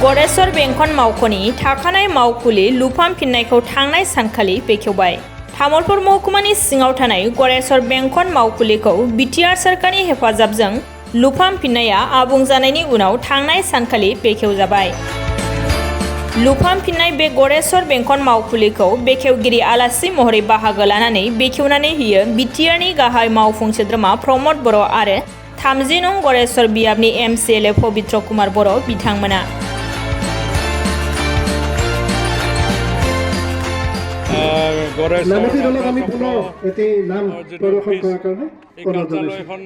गडेश्वर बेंखन मावख'नि थाखानाय मावखुलि लुफामफिननायखौ थांनाय सानखालि बेखेवबाय। तामुलपुर महकुमानि सिङाव थानाय गडेश्वर बेंखन मावखुलिखौ बिटिआर सोरखारनि हेफाजाबजों लुफामफिननाया आबुं जानायनि उनाव थांनाय सानखालि बेखेवजाबाय। लुफामफिननाय बे गडेश्वर बेंखन मावखुलिखौ बेखेवगिरि आलासि महरै बाहागो लानानै बेखेवनानै होयो बिटिआरनि गाहाय मावफुं सोद्रोमा प्रमद बर' आरो 30 नं गडेश्वर बियाबनि एमसिएलए पबित्र कुमार बर' बिथांमोना। কাৰ্যালয়খন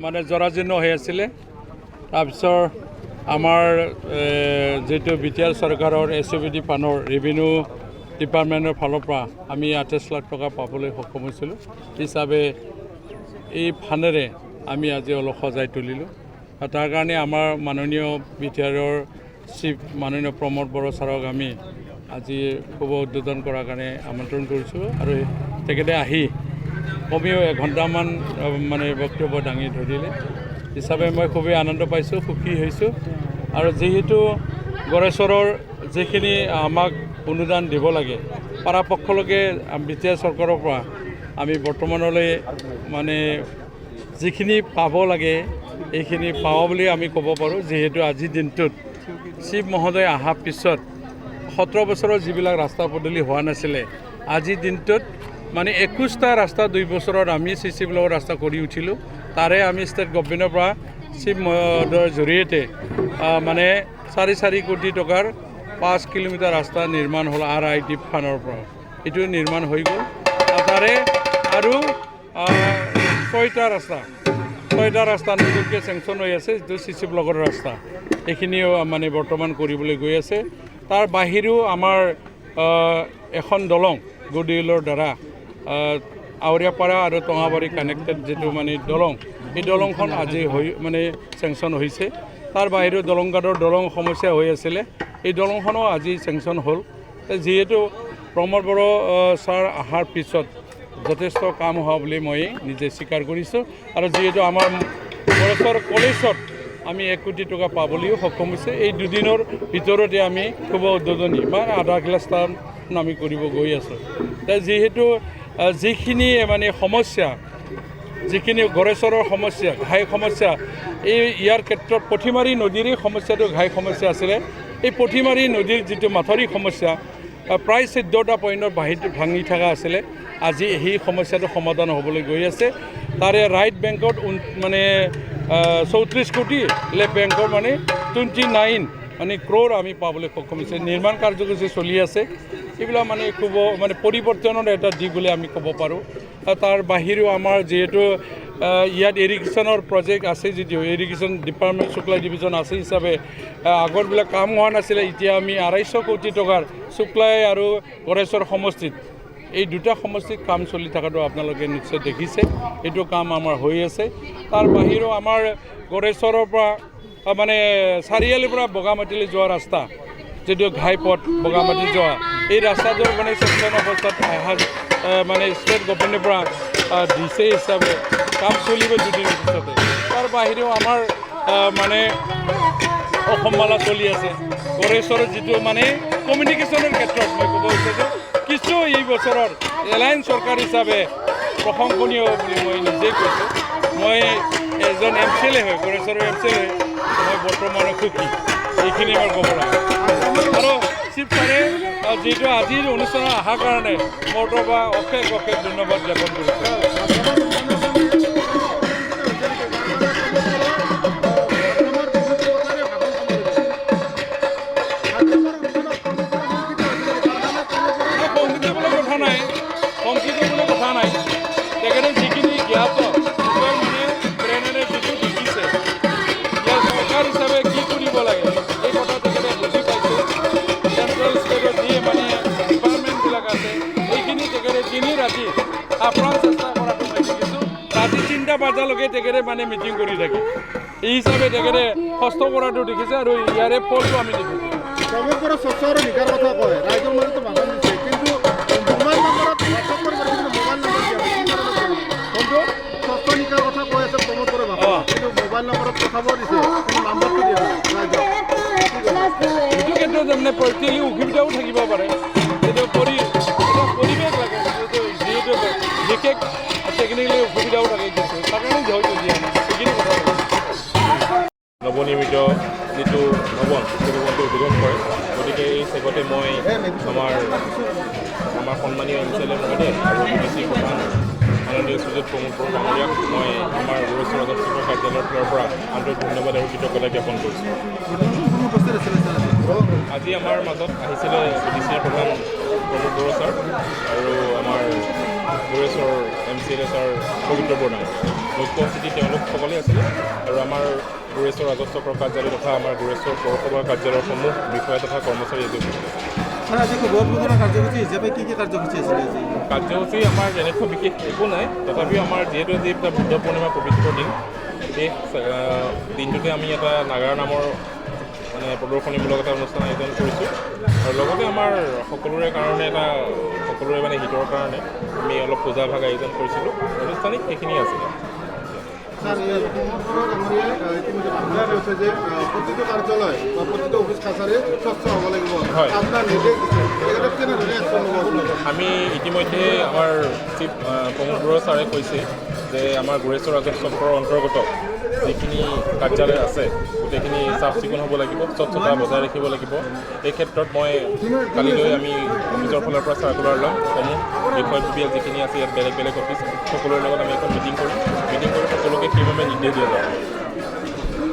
মানে জৰাজীৰ্ণ হৈ আছিলে। তাৰপিছত আমাৰ যেটো বিটিআৰ চৰকাৰৰ এছবিডি ফাণ্ডৰ ৰেভিনিউ ডিপাৰ্টমেণ্টৰ ফালৰ পৰা আমি 28 লাখ টকা পাবলৈ সক্ষম হৈছিলোঁ। হিচাপে এই ফাণ্ডেৰে আমি আজি অলপ সজাই তুলিলোঁ। তাৰ কাৰণে আমাৰ মাননীয় বিটিআৰৰ চিফ মাননীয় প্ৰমোদ বড়ো ছাৰক আমি আজি শুভ উদ্বোধন কৰাৰ কাৰণে আমন্ত্ৰণ কৰিছোঁ আৰু তেখেতে আহি কমেও 1 ঘণ্টামান মানে বক্তব্য দাঙি ধৰিলে। হিচাপে মই খুবেই আনন্দ পাইছোঁ, সুখী হৈছোঁ। আৰু যেহেতু গড়েশ্বৰৰ যিখিনি আমাক অনুদান দিব লাগে পৰাপক্ষলৈকে বিটিআৰ চৰকাৰৰ পৰা আমি বৰ্তমানলৈ মানে যিখিনি পাব লাগে এইখিনি পাওঁ বুলি আমি ক'ব পাৰোঁ। যেহেতু আজিৰ দিনটোত চিফ মহোদয় অহাৰ পিছত 17 বছৰৰ যিবিলাক ৰাস্তা পদূলি হোৱা নাছিলে আজিৰ দিনটোত মানে 21টা ৰাস্তা 2 বছৰত আমি চিচি ব্লকৰ ৰাস্তা কৰি উঠিলোঁ। তাৰে আমি ষ্টেট গভৰ্ণমেণ্টৰ পৰা চিফ মহোদয়ৰ জৰিয়তে মানে 4.4 কোটি টকাৰ 5 কিলোমিটাৰ ৰাস্তা নিৰ্মাণ হ'ল RID ফাণ্ডৰ পৰা। এইটো নিৰ্মাণ হৈ গ'ল। তাৰে আৰু 6টা ৰাস্তা নতুনকৈ চেংচন হৈ আছে, যিটো চিচি ব্লকৰ ৰাস্তা। এইখিনিও মানে বৰ্তমান কৰিবলৈ গৈ আছে। তাৰ বাহিৰেও আমাৰ এখন দলং গুডিলৰ দ্বাৰা আউৰীয়াপাৰা আৰু টঙাবাৰী কানেক্টেড যিটো মানে দলং, এই দলংখন আজি হৈ মানে চেংচন হৈছে। তাৰ বাহিৰেও দলংঘাটৰ দলং সমস্যা হৈ আছিলে, এই দলংখনো আজি চেংচন হ'ল। যিহেতু প্ৰমোদ বড়ো ছাৰ অহাৰ পিছত যথেষ্ট কাম হোৱা বুলি মই নিজে স্বীকাৰ কৰিছোঁ। আৰু যিহেতু আমাৰ গড়েশ্বৰ কলেজত আমি 1 কোটি টকা পাবলৈও সক্ষম হৈছে। এই দুদিনৰ ভিতৰতে আমি শুভ উদ্বোধনী বা আধা গ্লাছ আমি কৰিব গৈ আছোঁ। যিহেতু যিখিনি মানে সমস্যা, যিখিনি গড়েশ্বৰৰ সমস্যা, ঘাই সমস্যা, ইয়াৰ ক্ষেত্ৰত পুঠিমাৰী নদীৰে সমস্যাটো ঘাই সমস্যা আছিলে। এই পুঠিমাৰী নদীৰ যিটো মাথাউৰি সমস্যা প্ৰায় 14টা পইণ্টত ভাঙি থকা আছিলে। আজি সেই সমস্যাটো সমাধান হ'বলৈ গৈ আছে। তাৰে ৰাইট বেংকত মানে 34 কোটি, লেফ্ট বেংকৰ মানে 29 মানে ক্ৰ'ৰ আমি পাবলৈ সক্ষম হৈছে। নিৰ্মাণ কাৰ্যসূচী চলি আছে। এইবিলাক মানে খুব মানে পৰিৱৰ্তনৰ এটা দিশ বুলি আমি ক'ব পাৰোঁ। তাৰ বাহিৰেও আমাৰ যিহেতু ইয়াত ইৰিগেশ্যনৰ প্ৰজেক্ট আছে, যদিও ইৰিগেশ্যন ডিপাৰ্টমেণ্ট শুক্লা ডিভিজন আছে হিচাপে আগৰবিলাক কাম হোৱা নাছিলে। এতিয়া আমি 250 কোটি টকাৰ শুক্লাই আৰু গড়েশ্বৰ সমষ্টিত এই দুটা সমষ্টিত কাম চলি থকাটো আপোনালোকে নিশ্চয় দেখিছে। এইটো কাম আমাৰ হৈ আছে। তাৰ বাহিৰেও আমাৰ গড়েশ্বৰৰ পৰা মানে চাৰিআলিৰ পৰা বগামাটিলৈ যোৱা ৰাস্তা, যিটো ঘাইপথ বগামাটি যোৱা, এই ৰাস্তাটোৰ মানে চেংচন অৱস্থাত মানে ষ্টেট গভৰ্ণমেণ্টৰ পৰা দিছে হিচাপে কাম চলিব দুদিনৰ পিছতে। তাৰ বাহিৰেও আমাৰ মানে অসমমালা চলি আছে। গড়েশ্বৰৰ যিটো মানে কমিউনিকেশ্যনৰ ক্ষেত্ৰত মই ক'ব বিচাৰিছোঁ কিছু এই বছৰৰ এলায়েন্স চৰকাৰ হিচাপে প্ৰশংসনীয় বুলি মই নিজেই কৈছোঁ। মই এজন এমচিএলএ হয়, গড়েশ্বৰৰ এমচিএলএ, মই বৰ্তমানে সুখী। এইখিনি মই ক'ব লাগে। আৰু চিফ ছাৰে যিটো আজিৰ অনুষ্ঠানত অহাৰ কাৰণে মোৰ পৰা অশেষ ধন্যবাদ জ্ঞাপন কৰিছোঁ। কথা নাই, তেখেতে যিখিনি জ্ঞাত মানে ট্ৰেইনেৰে যিটো দেখিছে ইয়াৰ চৰকাৰ হিচাপে কি কৰিব লাগে এই কথা তেখেতে বুজি পাইছে। চেণ্ট্ৰেল ষ্টেটৰ যি মানে ডিপাৰ্টমেণ্টবিলাক আছে এইখিনি তেখেতে দিনে ৰাতি আপ্ৰাণ চেষ্টা কৰাটো মই দেখিছোঁ। ৰাতি 3টা বজালৈকে তেখেতে মানে মিটিং কৰি থাকে। এই হিচাপে তেখেতে কষ্ট কৰাটো দেখিছে আৰু ইয়াৰে ফলটো আমি দেখিছোঁ। সমগ্ৰ স্বচ্ছ আৰু নিকাৰ কথা কয়, ৰাইজৰ মাজতো ভাষণ দিছে, কিন্তু মোবাইল নম্বৰত হোৱাটছআপ কৰিব মোবাইল নম্বৰ দিয়া স্বচ্ছ নিকাৰ কথা কৈ আছে প্ৰমোদ বড়োৱে ভাষণ, কিন্তু মোবাইল নম্বৰত পঠাব দিছে, নাম্বাৰটো দিয়া নাই ৰাইজক। তাৰমানে প্ৰেক্টিকেলি অসুবিধাও থাকিব পাৰে যিটো পৰিৱেশ লাগে যিহেতু বিশেষ টেকনিকেলি অসুবিধাও থাকে কিছু তাৰ কাৰণে হয়তো দিয়া নাই সেইখিনি কথা নৱনিৰ্মিত যিটো ভৱন সেই ভৱনটো উদ্বোধন কৰে গতিকে এই চেগতে মই আমাৰ সন্মানীয় এম চি এল এ মহোদয় আৰু বি চি প্ৰধান মাননীয় সুজিত প্ৰমোদ ডাঙৰীয়াক মই আমাৰ গুৰেশ্বৰ ৰাজত্বৰ কাৰ্যালয়ৰ ফালৰ পৰা আন্তৰিক ধন্যবাদ আৰু কৃতজ্ঞতা জ্ঞাপন কৰিছোঁ। আজি আমাৰ মাজত আহিছিলে বি চি প্ৰধান প্ৰমোদ বড়োছাৰ আৰু আমাৰ গুৰেশ্বৰ এম চি এল এ ছাৰ পবিত্ৰ বড়ো মুখ্য অতিথি তেওঁলোক সকলোৱে আছিলে আৰু আমাৰ গুৰেশ্বৰ ৰাজস্ব কাৰ্যালয় তথা আমাৰ গুৰেশ্বৰ পৌৰসভাৰ কাৰ্যালয়ৰ সমূহ বিষয়া তথা কৰ্মচাৰী আজি উপস্থিত আছে। কাৰ্যসূচী আমাৰ তেনেকুৱা বিশেষ একো নাই তথাপিও আমাৰ যিহেতু আজি এটা বুদ্ধ পূৰ্ণিমা পবিত্ৰ দিন এই দিনটোতে আমি এটা নাগাৰা নামৰ মানে প্ৰদৰ্শনীমূলক এটা অনুষ্ঠান আয়োজন কৰিছোঁ আৰু লগতে আমাৰ সকলোৰে মানে হিতৰ কাৰণে আমি অলপ পূজা ভাগ আয়োজন কৰিছিলোঁ আনুষ্ঠানিক সেইখিনি আছিলে। প্ৰতিটো কাৰ্যালয় বা প্ৰতিটো অফিচ কাছাৰী স্বচ্ছ হ'ব লাগিব আমি ইতিমধ্যে আমাৰ চিফ প্ৰমোদ বড়ো ছাৰে কৈছে যে আমাৰ গুৰেশ্বৰ ৰাজস্ব চক্ৰৰ অন্তৰ্গত যিখিনি কাৰ্যালয় আছে গোটেইখিনি চাফ চিকুণ হ'ব লাগিব স্বচ্ছতা বজাই ৰাখিব লাগিব এই ক্ষেত্ৰত মই কালিলৈ আমি অফিচৰ ফালৰ পৰা চাৰ্কুলাৰ ল'ম সমূহ বিষয়ববীয়া যিখিনি আছে ইয়াত বেলেগ বেলেগ অফিচ সকলোৰে লগত আমি এখন মিটিং কৰি সকলোকে সেইভাৱে নিৰ্দেশ দিয়া যাব।